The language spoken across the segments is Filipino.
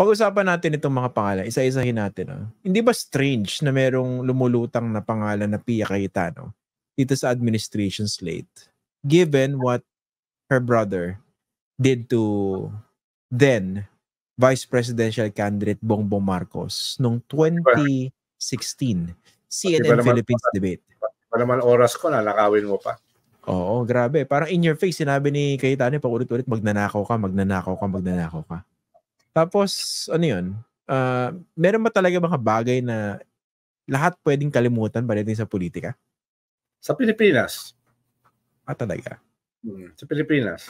pag-usapan natin itong mga pangalan, isa-isahin natin. No? Hindi ba strange na merong lumulutang na pangalan na Pia Cayetano dito sa administration slate? Given what her brother did to then Vice Presidential candidate Bongbong Marcos noong 2016 CNN Philippines debate. Para naman oras ko na nakawin mo pa. Oo, grabe. Parang in your face, sinabi ni Cayetano pa ulit-ulit, magnanakaw ka. Tapos, ano yun? Meron ba talaga mga bagay na lahat pwedeng kalimutan pagdating sa politika? Sa Pilipinas. Talaga? Sa Pilipinas.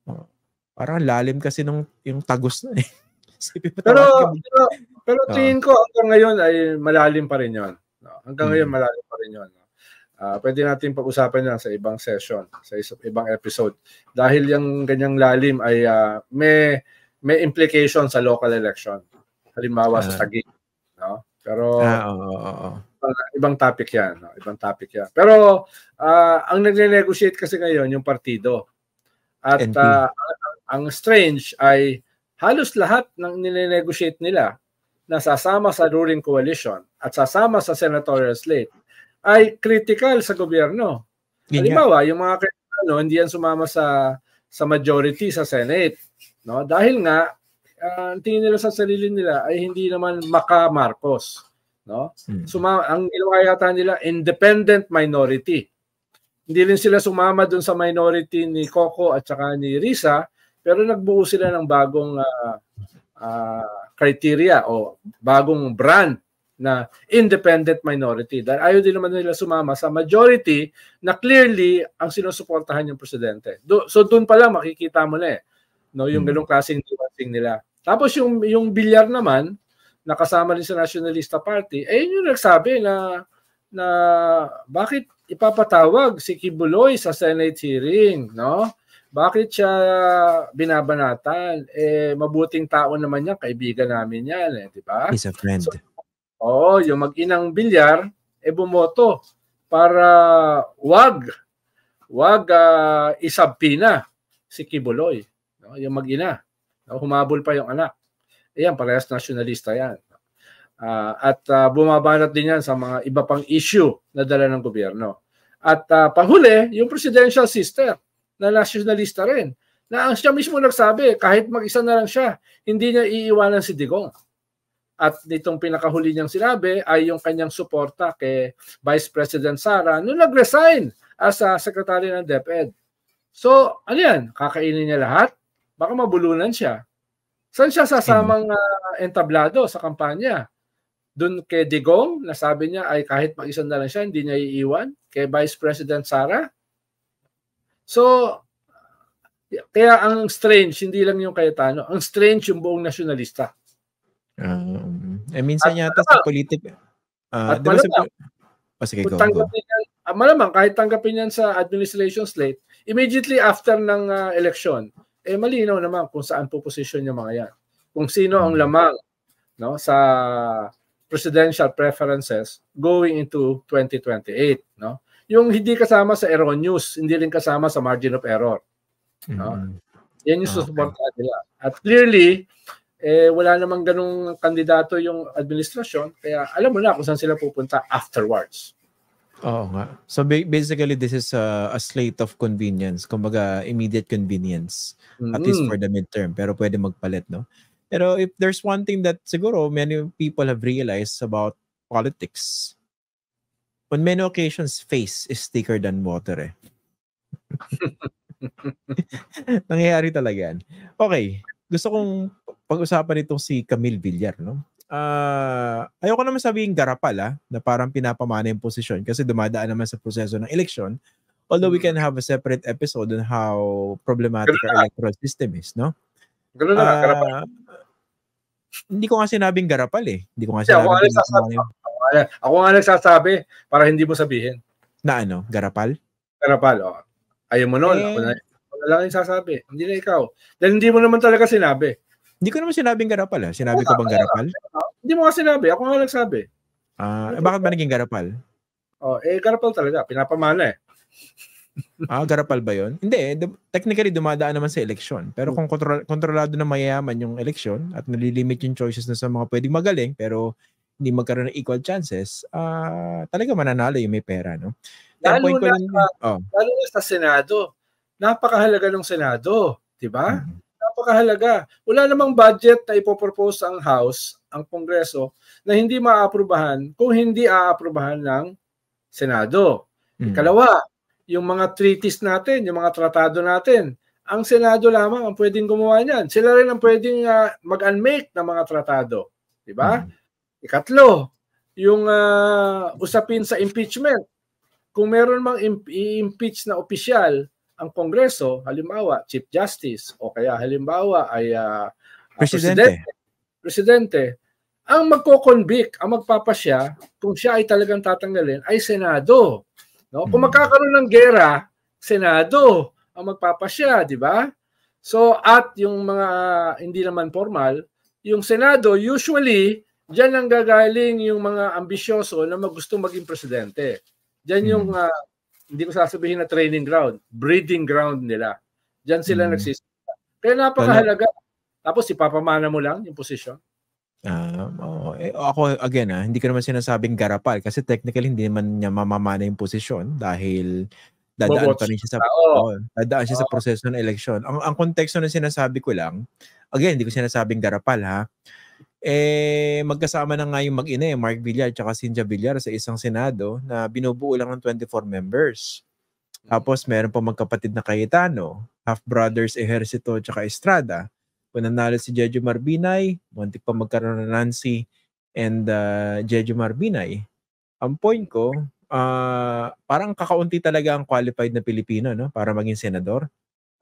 Oh. Parang lalim kasi yung tagos na eh. Pero tingin ko hanggang ngayon ay malalim pa rin yun. Hanggang ngayon malalim pa rin yun. Pwede natin pag-usapan yan sa ibang session, sa ibang episode. Dahil yung ganyang lalim ay may implication sa local election. Halimbawa sa Taguig. No? Pero ibang topic yan. No? Ibang topic yan. Pero ang nagne-negotiate kasi ngayon yung partido. At ang strange ay halos lahat ng nine-negotiate nila na sasama sa ruling coalition at sasama sa senatorial slate ay critical sa gobyerno. Halimbawa, yung mga hindi yan sumama sa majority sa Senate. No? Dahil nga, ang tingin nila sa sarili nila ay hindi naman maka-Marcos. No? Ang ginawa yata nila, independent minority. Hindi rin sila sumama dun sa minority ni Coco at saka ni Risa, pero nagbuo sila ng bagong criteria o bagong brand na independent minority. Dahil ayaw din naman nila sumama sa majority na clearly ang sinusuportahan yung presidente. So doon pa lang makikita mo na no, yung ganung klaseng nuancing nila. Tapos yung Villar naman, nakasama rin sa Nationalista Party, yun yung nagsabi na bakit ipapatawag si Kibuloy sa Senate hearing, no? Bakit siya binabanatan? Mabuting tao naman yan, kaibigan namin yan, di ba? He's a friend. So, yung mag-inang Villar, bumoto para wag isabpina si Kibuloy. No? Yung mag-ina. No? Humabol pa yung anak. Ayan, parehas nationalista yan. At bumabanat din yan sa mga iba pang issue na dala ng gobyerno. At panghuli, yung presidential sister na nationalista rin. Na ang siya mismo nagsabi, kahit mag-isa na lang siya, hindi niya iiwanan si Digong. At itong pinakahuli niyang sinabi ay yung kanyang suporta kay Vice President Sara nung nag-resign as Secretary ng DepEd. So, ano yan? Kakainin niya lahat? Baka mabulunan siya. Saan siya sasamang entablado sa kampanya? Doon kay Digong, nasabi niya ay kahit mag-isa na lang siya, hindi niya iiwan. Kay Vice President Sara. So, kaya ang strange, hindi lang yung Cayetano, ang strange yung buong nasyonalista. Minsan yata sa politika. Malamang, kahit tanggapin yan sa administration slate, immediately after ng election, malinaw naman kung saan po position yung mga yan. Kung sino ang lamang no, sa presidential preferences going into 2028. No? Yung hindi kasama sa erroneous, hindi rin kasama sa margin of error. No? Yan yung susuportahan nila. At clearly, wala namang ganung kandidato yung administrasyon, kaya alam mo na kung saan sila pupunta afterwards. Oo nga. So basically, this is a slate of convenience. Kumbaga, immediate convenience. At least for the midterm. Pero pwede magpalit, no? Pero if there's one thing that siguro many people have realized about politics, on many occasions, face is thicker than water. Nangyayari talaga yan. Okay. Gusto kong pag-usapan itong si Camille Villar, no? Ayoko naman sabihin garapal, na parang pinapamana yung posisyon kasi dumadaan naman sa proseso ng eleksyon. Although we can have a separate episode on how problematic our electoral system is, no? Ganun na, garapal. Hindi ko nga sinabing garapal Hindi ko nga sinabing Ako nga nagsasabi para hindi mo sabihin. Na ano? Garapal? Garapal, ayaw mo nun. Ako na lang yung sasabi. Hindi na ikaw. Dahil hindi mo naman talaga sinabi. Hindi ko naman sinabing garapal. Sinabi ko bang garapal? Hindi mo nga sinabi. Ako nga nagsabi. Bakit ba naging garapal? Garapal talaga. Pinapamana Garapal ba yun? Hindi. Technically, dumadaan naman sa eleksyon. Pero kung kontrolado na mayayaman yung eleksyon at nalilimit yung choices na sa mga pwedeng magaling pero hindi magkaroon ng equal chances, talaga mananalo yung may pera, no? Lalo na sa Senado. Napakahalaga ng Senado, di ba? Napakahalaga. Wala namang budget na ipopropose ang House, ang Kongreso, na hindi maaaprubahan kung hindi aaprubahan ng Senado. Ikalawa, yung mga treaties natin, yung mga tratado natin, ang Senado lamang ang pwedeng gumawa niyan. Sila rin ang pwedeng mag-unmake ng mga tratado. Di ba? Ikatlo, yung usapin sa impeachment. Kung meron mang i-impeach na opisyal ang Kongreso, halimbawa, Chief Justice, o kaya halimbawa ay Presidente, ang magko-convict, ang magpapasya, kung siya ay talagang tatanggalin, ay Senado. No? Kung magkakaroon ng gera, Senado ang magpapasya, di ba? So, at yung mga hindi naman formal, yung Senado, usually, diyan ang gagaling yung mga ambisyoso na gustong maging presidente. Diyan yung, hindi ko sasabihin na training ground, breeding ground nila. Diyan sila nagsisimula. Kaya napakahalaga. Tapos ipapamana mo lang yung posisyon. Ako, again, hindi ko naman sinasabing garapal kasi technically hindi naman niya mamamana yung posisyon dahil dadaan pa rin siya sa proseso ng eleksyon. Ang konteksto na sinasabi ko lang, again, hindi ko sinasabing garapal, ha? Magkasama na nga yung mag-ina, Mark Villar at Cynthia Villar sa isang Senado na binubuo lang ng 24 members. Tapos meron pa magkapatid na Cayetano, half-brothers Ejercito at Estrada. Kung nanalo si Jejo Marbinay, muntik pa magkaroon ng Nancy and Jejo Marbinay. Ang point ko, parang kakaunti talaga ang qualified na Pilipino, no, para maging senador.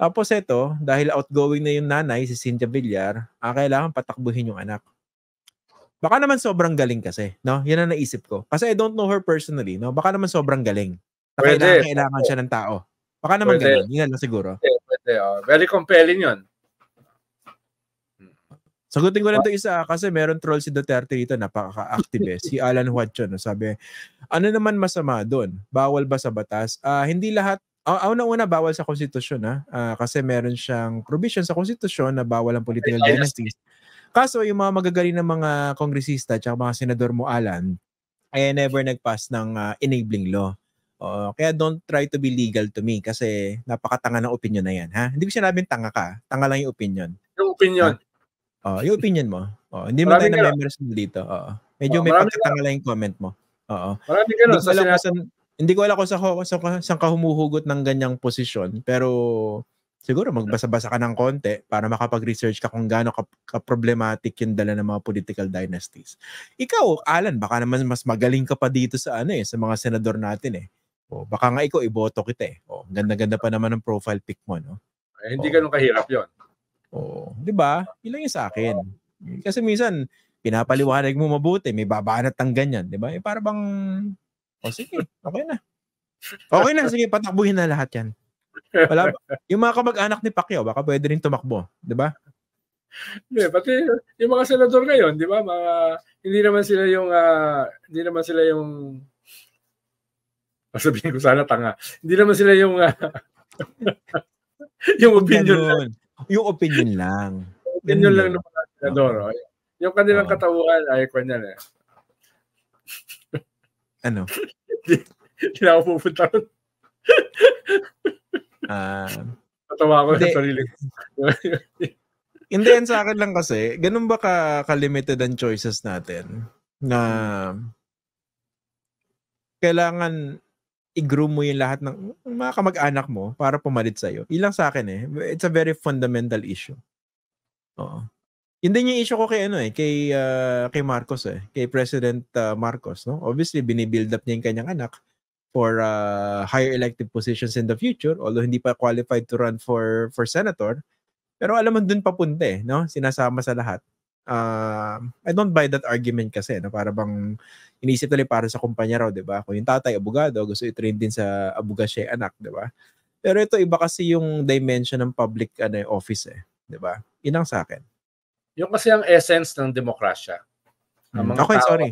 Tapos ito, dahil outgoing na yung nanay, si Cynthia Villar, kailangan patakbuhin yung anak. Baka naman sobrang galing kasi, no? Yan ang naisip ko. Kasi I don't know her personally, no? Baka naman sobrang galing. Kailangan siya ng tao. Baka naman ganun. Yun lang siguro. Pwede. Very compelling yun. Sagutin ko lang ito isa kasi meron troll si Duterte dito, napaka-activist. Si Alan Huatchon, no? Sabi, ano naman masama doon? Bawal ba sa batas? Hindi lahat. Una, bawal sa konstitusyon, kasi meron siyang provision sa konstitusyon na bawal ang political dynasties. Kaso yung mga magagaling ng mga kongresista at mga senador mo, Alan, ay never nag-pass ng enabling law. Kaya don't try to be legal to me kasi napakatanga ng opinion na yan. Ha? Hindi ko sinabing tanga ka. Tanga lang yung opinion. Yung opinion. Yung opinion mo. Hindi mo tayo na members mo dito. Medyo may pagkatanga lang yung comment mo. Maraming ganun. Hindi ko alam kung saan ka humuhugot ng ganyang posisyon. Pero siguro magbasa-basa ka ng konti para makapag-research ka kung gaano ka-problematic yung dala ng mga political dynasties. Ikaw, Alan, baka naman mas magaling ka pa dito sa sa mga senador natin . Baka nga ikaw iboto kita . Ganda-ganda pa naman ng profile pic mo, no? Hindi ganun kahirap 'yon. 'Di ba? Ilang yung sa akin. Kasi minsan pinapaliwanag mo mabuti, may babanat ng ganyan, 'di ba? Para bang sige, okay na. Okay na, sige, patakbuhin na lahat 'yan. Wala, yung mga kamag-anak ni Pacquiao, baka pwede rin tumakbo, 'di ba? Pati yung mga senador ngayon, 'di ba? Hindi naman sila yung sabihin ko sana tanga. Hindi naman sila yung yung opinion lang. Yung opinion lang. Opinion lang ng mga senador. Yung kanilang katauhan ay kanyan . Ano? Hindi na ako pupunta ron. Natawa ko sa sarili. Hindi yan sa akin lang kasi, ganun ba ka-limited ang choices natin na kailangan i-groom mo yung lahat ng mga kamag-anak mo para pumalit sa'yo. Ilang sa akin it's a very fundamental issue. Yun din yung issue ko kay kay Marcos kay President Marcos, no? Obviously binibuild up niya yung kanyang anak for higher elective positions in the future, although hindi pa qualified to run for senator. Pero alam mo dun papunta no? Sinasama sa lahat. I don't buy that argument kasi, no? Para bang inisip nila para sa kumpanya raw, 'di ba? Kung yung tatay abogado, gusto i-train din sa abogasya anak, 'di ba? Pero ito iba kasi yung dimension ng public office 'di ba? Inang sa akin. Yung kasi ang essence ng demokrasya. Okay, sorry.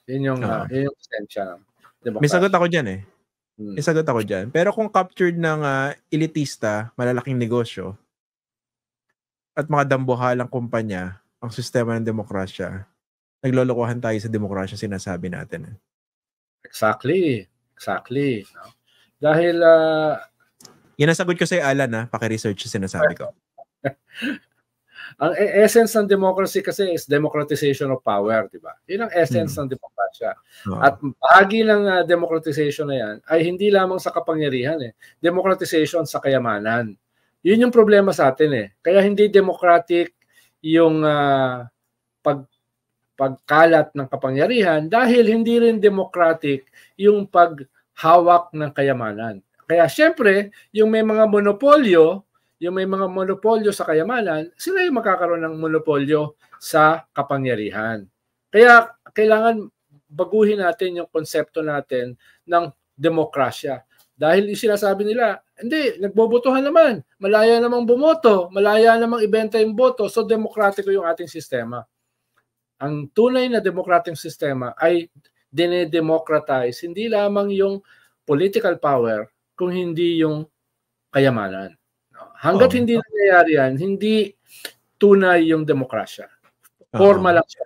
Yun yung esensya ng demokrasya. May sagot ako diyan Isagot ako dyan. Pero kung captured ng elitista, malalaking negosyo, at mga dambuhalang kumpanya, ang sistema ng demokrasya, naglolokohan tayo sa demokrasya sinasabi natin. Exactly. No? Dahil yan ang sagot ko sa Alan, paki-research yung sinasabi ko. Ang essence ng democracy kasi is democratization of power, di ba? Yun ang essence ng demokrasya. At bahagi ng democratization na yan ay hindi lamang sa kapangyarihan democratization sa kayamanan. Yun yung problema sa atin Kaya hindi democratic yung pagkalat ng kapangyarihan dahil hindi rin democratic yung paghawak ng kayamanan. Kaya syempre, yung may mga monopolyo sa kayamanan, sila yung magkakaroon ng monopolyo sa kapangyarihan. Kaya kailangan baguhin natin yung konsepto natin ng demokrasya. Dahil yung sinasabi nila, hindi, nagbobotohan naman, malaya namang bumoto, malaya namang ibenta yung boto, so demokratiko yung ating sistema. Ang tunay na democratic sistema ay dinedemocratize, hindi lamang yung political power, kung hindi yung kayamanan. Hanggat hindi nangyayari yan, hindi tunay yung demokrasya. Forma lang siya.